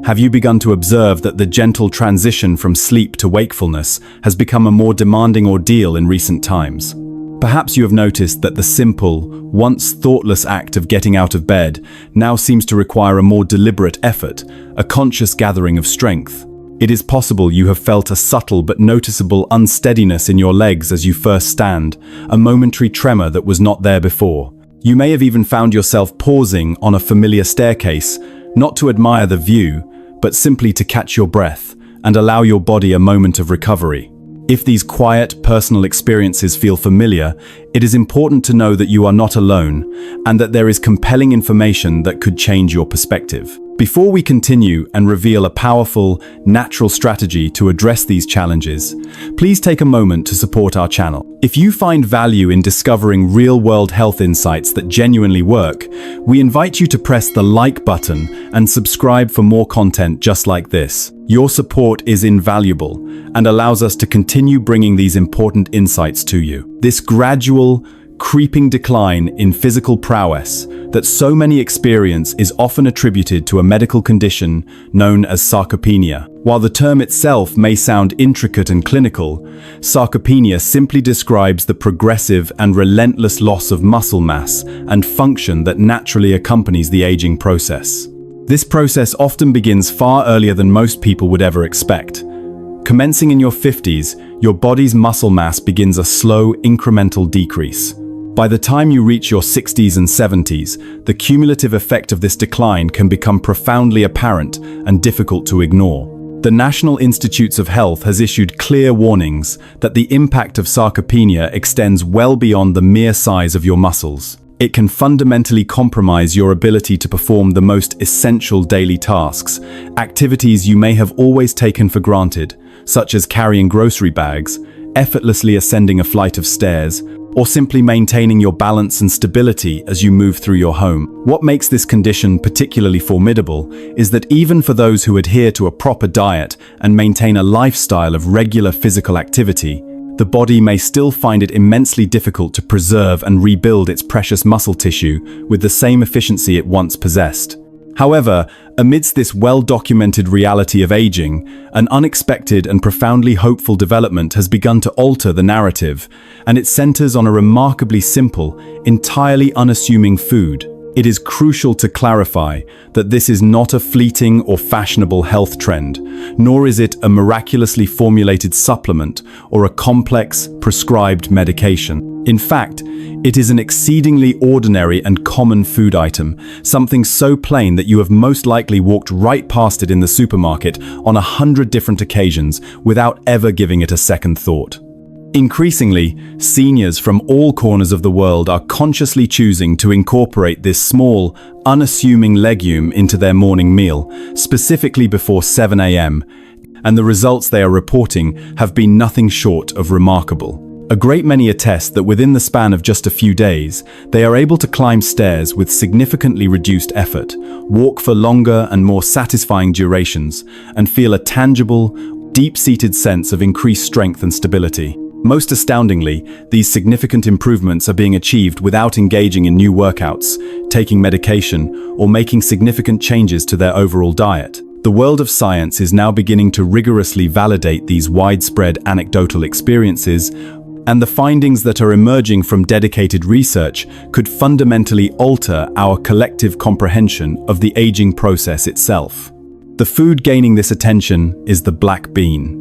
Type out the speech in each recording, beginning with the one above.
Have you begun to observe that the gentle transition from sleep to wakefulness has become a more demanding ordeal in recent times? Perhaps you have noticed that the simple, once thoughtless act of getting out of bed now seems to require a more deliberate effort, a conscious gathering of strength. It is possible you have felt a subtle but noticeable unsteadiness in your legs as you first stand, a momentary tremor that was not there before. You may have even found yourself pausing on a familiar staircase, not to admire the view, but simply to catch your breath and allow your body a moment of recovery. If these quiet, personal experiences feel familiar, it is important to know that you are not alone and that there is compelling information that could change your perspective. Before we continue and reveal a powerful, natural strategy to address these challenges, please take a moment to support our channel. If you find value in discovering real-world health insights that genuinely work, we invite you to press the like button and subscribe for more content just like this. Your support is invaluable and allows us to continue bringing these important insights to you. This gradual, creeping decline in physical prowess that so many experience is often attributed to a medical condition known as sarcopenia. While the term itself may sound intricate and clinical, sarcopenia simply describes the progressive and relentless loss of muscle mass and function that naturally accompanies the aging process. This process often begins far earlier than most people would ever expect. Commencing in your 50s, your body's muscle mass begins a slow, incremental decrease. By the time you reach your 60s and 70s, the cumulative effect of this decline can become profoundly apparent and difficult to ignore. The National Institutes of Health has issued clear warnings that the impact of sarcopenia extends well beyond the mere size of your muscles. It can fundamentally compromise your ability to perform the most essential daily tasks, activities you may have always taken for granted, such as carrying grocery bags, effortlessly ascending a flight of stairs, or simply maintaining your balance and stability as you move through your home. What makes this condition particularly formidable is that even for those who adhere to a proper diet and maintain a lifestyle of regular physical activity, the body may still find it immensely difficult to preserve and rebuild its precious muscle tissue with the same efficiency it once possessed. However, amidst this well-documented reality of aging, an unexpected and profoundly hopeful development has begun to alter the narrative, and it centers on a remarkably simple, entirely unassuming food. It is crucial to clarify that this is not a fleeting or fashionable health trend, nor is it a miraculously formulated supplement or a complex, prescribed medication. In fact, it is an exceedingly ordinary and common food item, something so plain that you have most likely walked right past it in the supermarket on 100 different occasions without ever giving it a second thought. Increasingly, seniors from all corners of the world are consciously choosing to incorporate this small, unassuming legume into their morning meal, specifically before 7 a.m., and the results they are reporting have been nothing short of remarkable. A great many attest that within the span of just a few days, they are able to climb stairs with significantly reduced effort, walk for longer and more satisfying durations, and feel a tangible, deep-seated sense of increased strength and stability. Most astoundingly, these significant improvements are being achieved without engaging in new workouts, taking medication, or making significant changes to their overall diet. The world of science is now beginning to rigorously validate these widespread anecdotal experiences, and the findings that are emerging from dedicated research could fundamentally alter our collective comprehension of the aging process itself. The food gaining this attention is the black bean.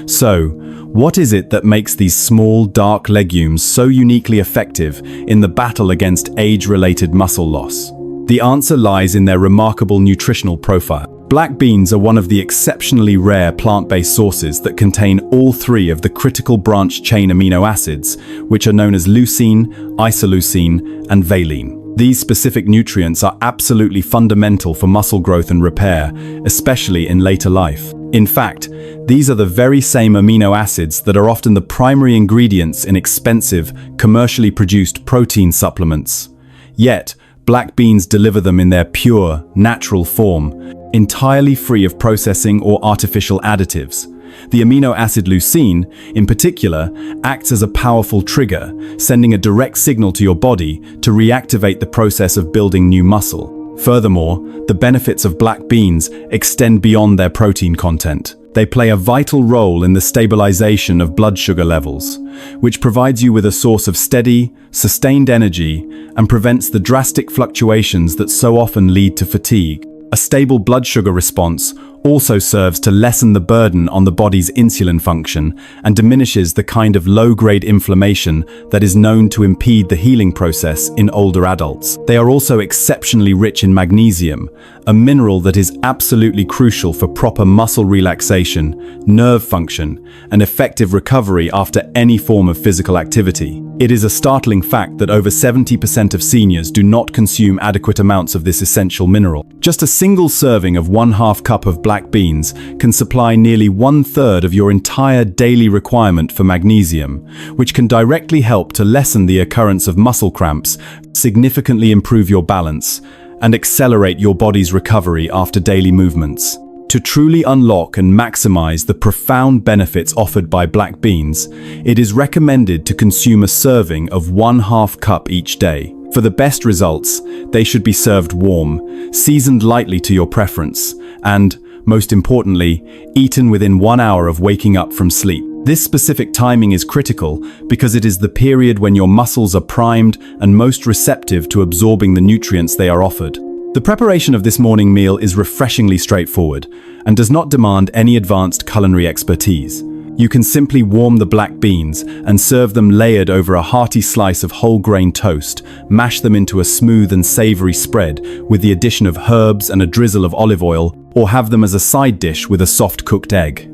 So, what is it that makes these small, dark legumes so uniquely effective in the battle against age-related muscle loss? The answer lies in their remarkable nutritional profile. Black beans are one of the exceptionally rare plant-based sources that contain all three of the critical branch-chain amino acids, which are known as leucine, isoleucine, and valine. These specific nutrients are absolutely fundamental for muscle growth and repair, especially in later life. In fact, these are the very same amino acids that are often the primary ingredients in expensive, commercially produced protein supplements. Yet, black beans deliver them in their pure, natural form, entirely free of processing or artificial additives. The amino acid leucine, in particular, acts as a powerful trigger, sending a direct signal to your body to reactivate the process of building new muscle. Furthermore, the benefits of black beans extend beyond their protein content. They play a vital role in the stabilization of blood sugar levels, which provides you with a source of steady, sustained energy and prevents the drastic fluctuations that so often lead to fatigue. A stable blood sugar response also serves to lessen the burden on the body's insulin function and diminishes the kind of low-grade inflammation that is known to impede the healing process in older adults. They are also exceptionally rich in magnesium, a mineral that is absolutely crucial for proper muscle relaxation, nerve function, and effective recovery after any form of physical activity. It is a startling fact that over 70% of seniors do not consume adequate amounts of this essential mineral. Just a single serving of 1/2 cup of black beans can supply nearly 1/3 of your entire daily requirement for magnesium, which can directly help to lessen the occurrence of muscle cramps, significantly improve your balance, and accelerate your body's recovery after daily movements. To truly unlock and maximize the profound benefits offered by black beans, it is recommended to consume a serving of 1/2 cup each day. For the best results, they should be served warm, seasoned lightly to your preference, and, most importantly, eaten within 1 hour of waking up from sleep. This specific timing is critical because it is the period when your muscles are primed and most receptive to absorbing the nutrients they are offered. The preparation of this morning meal is refreshingly straightforward and does not demand any advanced culinary expertise. You can simply warm the black beans and serve them layered over a hearty slice of whole grain toast, mash them into a smooth and savory spread with the addition of herbs and a drizzle of olive oil, or have them as a side dish with a soft cooked egg.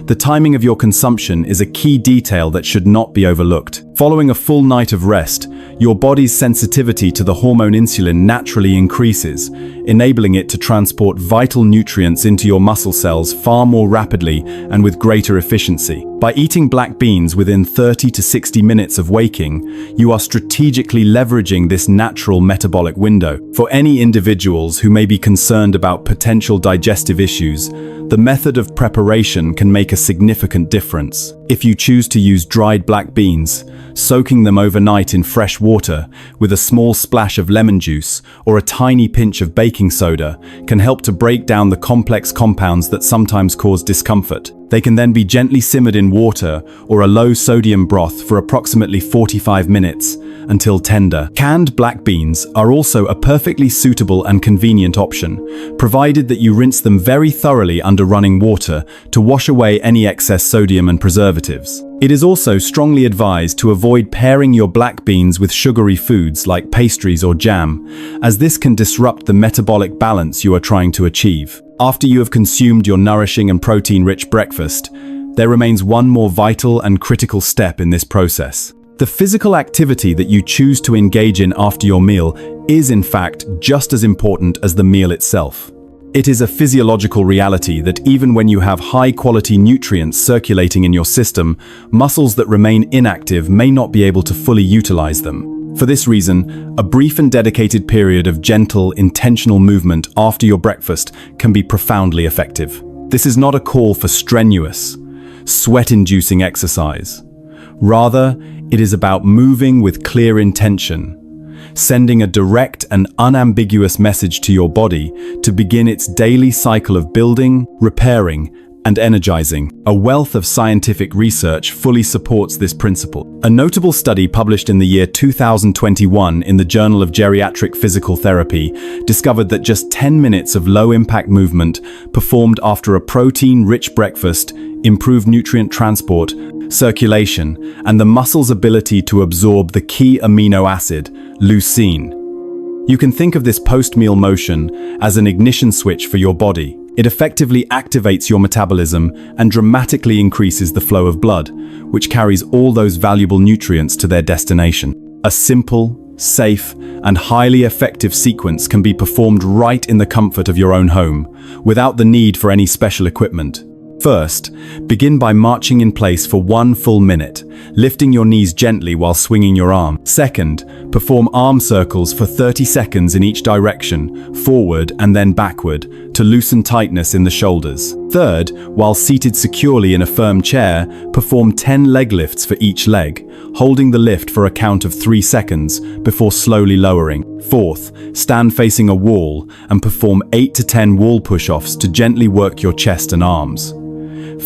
The timing of your consumption is a key detail that should not be overlooked. Following a full night of rest, your body's sensitivity to the hormone insulin naturally increases, enabling it to transport vital nutrients into your muscle cells far more rapidly and with greater efficiency. By eating black beans within 30 to 60 minutes of waking, you are strategically leveraging this natural metabolic window. For any individuals who may be concerned about potential digestive issues, the method of preparation can make a significant difference. If you choose to use dried black beans, soaking them overnight in fresh water with a small splash of lemon juice or a tiny pinch of baking soda can help to break down the complex compounds that sometimes cause discomfort. They can then be gently simmered in water or a low-sodium broth for approximately 45 minutes until tender. Canned black beans are also a perfectly suitable and convenient option, provided that you rinse them very thoroughly under running water to wash away any excess sodium and preservatives. It is also strongly advised to avoid pairing your black beans with sugary foods like pastries or jam, as this can disrupt the metabolic balance you are trying to achieve. After you have consumed your nourishing and protein-rich breakfast, there remains one more vital and critical step in this process. The physical activity that you choose to engage in after your meal is, in fact, just as important as the meal itself. It is a physiological reality that even when you have high-quality nutrients circulating in your system, muscles that remain inactive may not be able to fully utilize them. For this reason, a brief and dedicated period of gentle, intentional movement after your breakfast can be profoundly effective. This is not a call for strenuous, sweat-inducing exercise. Rather, it is about moving with clear intention, sending a direct and unambiguous message to your body to begin its daily cycle of building, repairing, and energizing. A wealth of scientific research fully supports this principle. A notable study published in the year 2021 in the Journal of Geriatric Physical Therapy discovered that just 10 minutes of low-impact movement performed after a protein-rich breakfast improved nutrient transport, circulation, and the muscle's ability to absorb the key amino acid, leucine. You can think of this post-meal motion as an ignition switch for your body. It effectively activates your metabolism and dramatically increases the flow of blood, which carries all those valuable nutrients to their destination. A simple, safe, and highly effective sequence can be performed right in the comfort of your own home, without the need for any special equipment. First, begin by marching in place for 1 full minute, lifting your knees gently while swinging your arm. Second, perform arm circles for 30 seconds in each direction, forward and then backward, to loosen tightness in the shoulders. Third, while seated securely in a firm chair, perform 10 leg lifts for each leg, holding the lift for a count of 3 seconds before slowly lowering. Fourth, stand facing a wall and perform 8 to 10 wall push-offs to gently work your chest and arms.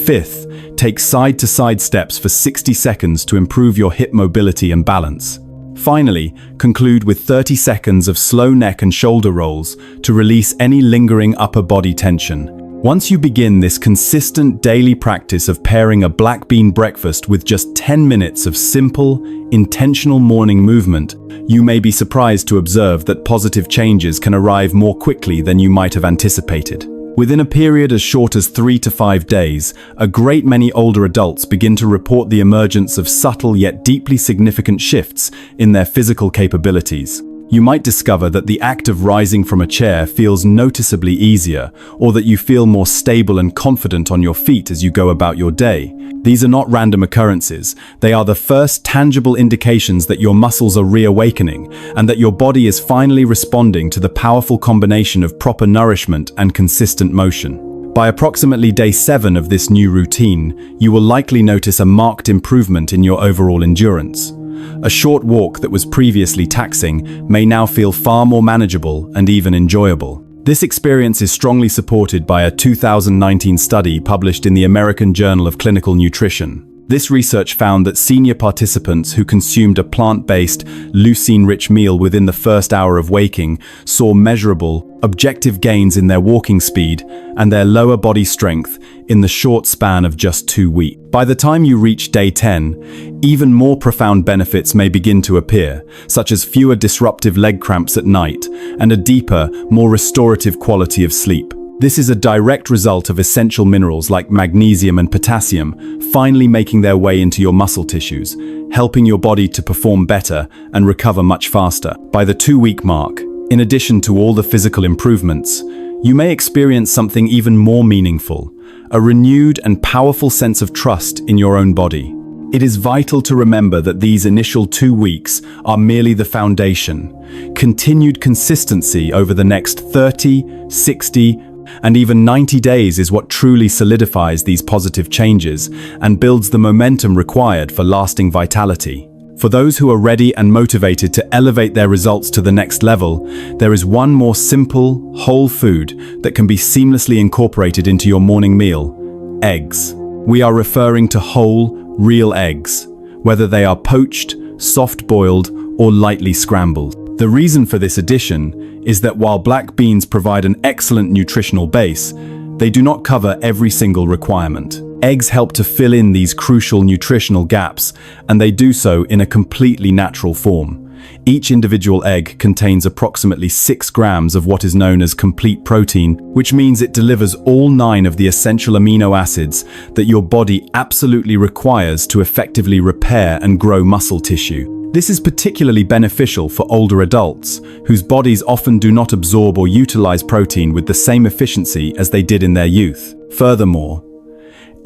Fifth, take side-to-side steps for 60 seconds to improve your hip mobility and balance. Finally, conclude with 30 seconds of slow neck and shoulder rolls to release any lingering upper body tension. Once you begin this consistent daily practice of pairing a black bean breakfast with just 10 minutes of simple, intentional morning movement, you may be surprised to observe that positive changes can arrive more quickly than you might have anticipated. Within a period as short as 3 to 5 days, a great many older adults begin to report the emergence of subtle yet deeply significant shifts in their physical capabilities. You might discover that the act of rising from a chair feels noticeably easier, or that you feel more stable and confident on your feet as you go about your day. These are not random occurrences. They are the first tangible indications that your muscles are reawakening and that your body is finally responding to the powerful combination of proper nourishment and consistent motion. By approximately day 7 of this new routine, you will likely notice a marked improvement in your overall endurance. A short walk that was previously taxing may now feel far more manageable and even enjoyable. This experience is strongly supported by a 2019 study published in the American Journal of Clinical Nutrition. This research found that senior participants who consumed a plant-based, leucine-rich meal within the first hour of waking saw measurable, objective gains in their walking speed and their lower body strength in the short span of just 2 weeks. By the time you reach day 10, even more profound benefits may begin to appear, such as fewer disruptive leg cramps at night and a deeper, more restorative quality of sleep. This is a direct result of essential minerals like magnesium and potassium finally making their way into your muscle tissues, helping your body to perform better and recover much faster. By the 2-week mark, in addition to all the physical improvements, you may experience something even more meaningful, a renewed and powerful sense of trust in your own body. It is vital to remember that these initial 2 weeks are merely the foundation. Continued consistency over the next 30, 60, and even 90 days is what truly solidifies these positive changes and builds the momentum required for lasting vitality. For those who are ready and motivated to elevate their results to the next level, there is one more simple, whole food that can be seamlessly incorporated into your morning meal: eggs. We are referring to whole, real eggs, whether they are poached, soft-boiled, or lightly scrambled. The reason for this addition is that while black beans provide an excellent nutritional base, they do not cover every single requirement. Eggs help to fill in these crucial nutritional gaps, and they do so in a completely natural form. Each individual egg contains approximately 6 grams of what is known as complete protein, which means it delivers all 9 of the essential amino acids that your body absolutely requires to effectively repair and grow muscle tissue. This is particularly beneficial for older adults, whose bodies often do not absorb or utilize protein with the same efficiency as they did in their youth. Furthermore,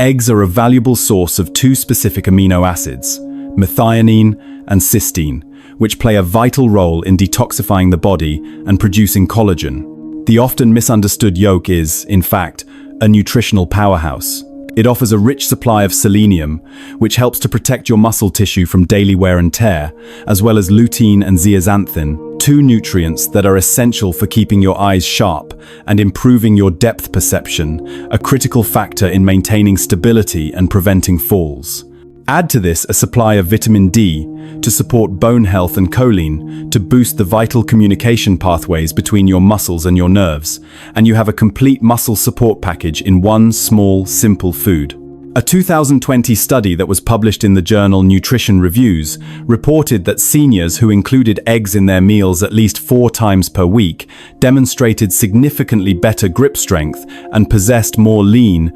eggs are a valuable source of 2 specific amino acids, methionine and cysteine, which play a vital role in detoxifying the body and producing collagen. The often misunderstood yolk is, in fact, a nutritional powerhouse. It offers a rich supply of selenium, which helps to protect your muscle tissue from daily wear and tear, as well as lutein and zeaxanthin, 2 nutrients that are essential for keeping your eyes sharp and improving your depth perception, a critical factor in maintaining stability and preventing falls. Add to this a supply of vitamin D to support bone health and choline to boost the vital communication pathways between your muscles and your nerves, and you have a complete muscle support package in one small, simple food. A 2020 study that was published in the journal Nutrition Reviews reported that seniors who included eggs in their meals at least 4 times per week demonstrated significantly better grip strength and possessed more lean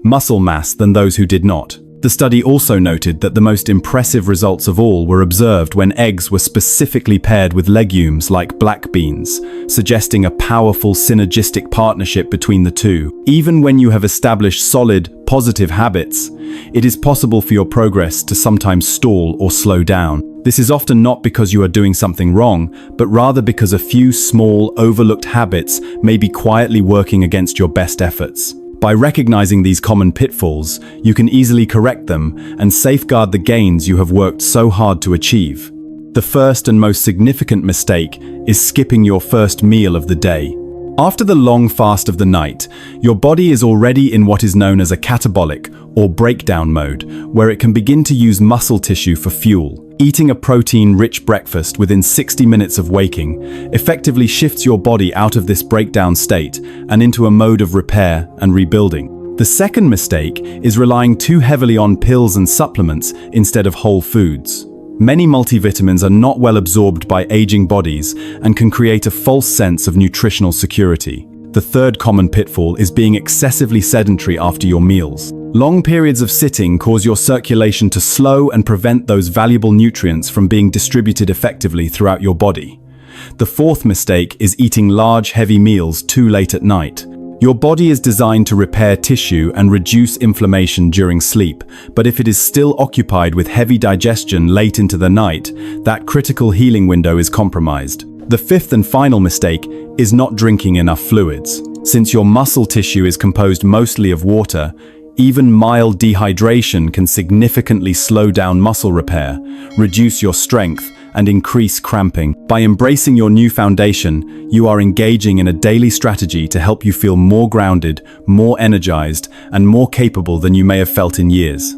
muscle mass than those who did not. The study also noted that the most impressive results of all were observed when eggs were specifically paired with legumes like black beans, suggesting a powerful synergistic partnership between the two. Even when you have established solid, positive habits, it is possible for your progress to sometimes stall or slow down. This is often not because you are doing something wrong, but rather because a few small, overlooked habits may be quietly working against your best efforts. By recognizing these common pitfalls, you can easily correct them and safeguard the gains you have worked so hard to achieve. The first and most significant mistake is skipping your first meal of the day. After the long fast of the night, your body is already in what is known as a catabolic or breakdown mode, where it can begin to use muscle tissue for fuel. Eating a protein-rich breakfast within 60 minutes of waking effectively shifts your body out of this breakdown state and into a mode of repair and rebuilding. The second mistake is relying too heavily on pills and supplements instead of whole foods. Many multivitamins are not well absorbed by aging bodies and can create a false sense of nutritional security. The third common pitfall is being excessively sedentary after your meals. Long periods of sitting cause your circulation to slow and prevent those valuable nutrients from being distributed effectively throughout your body. The fourth mistake is eating large, heavy meals too late at night. Your body is designed to repair tissue and reduce inflammation during sleep, but if it is still occupied with heavy digestion late into the night, that critical healing window is compromised. The fifth and final mistake is not drinking enough fluids. Since your muscle tissue is composed mostly of water, even mild dehydration can significantly slow down muscle repair, reduce your strength, and increase cramping. By embracing your new foundation, you are engaging in a daily strategy to help you feel more grounded, more energized, and more capable than you may have felt in years.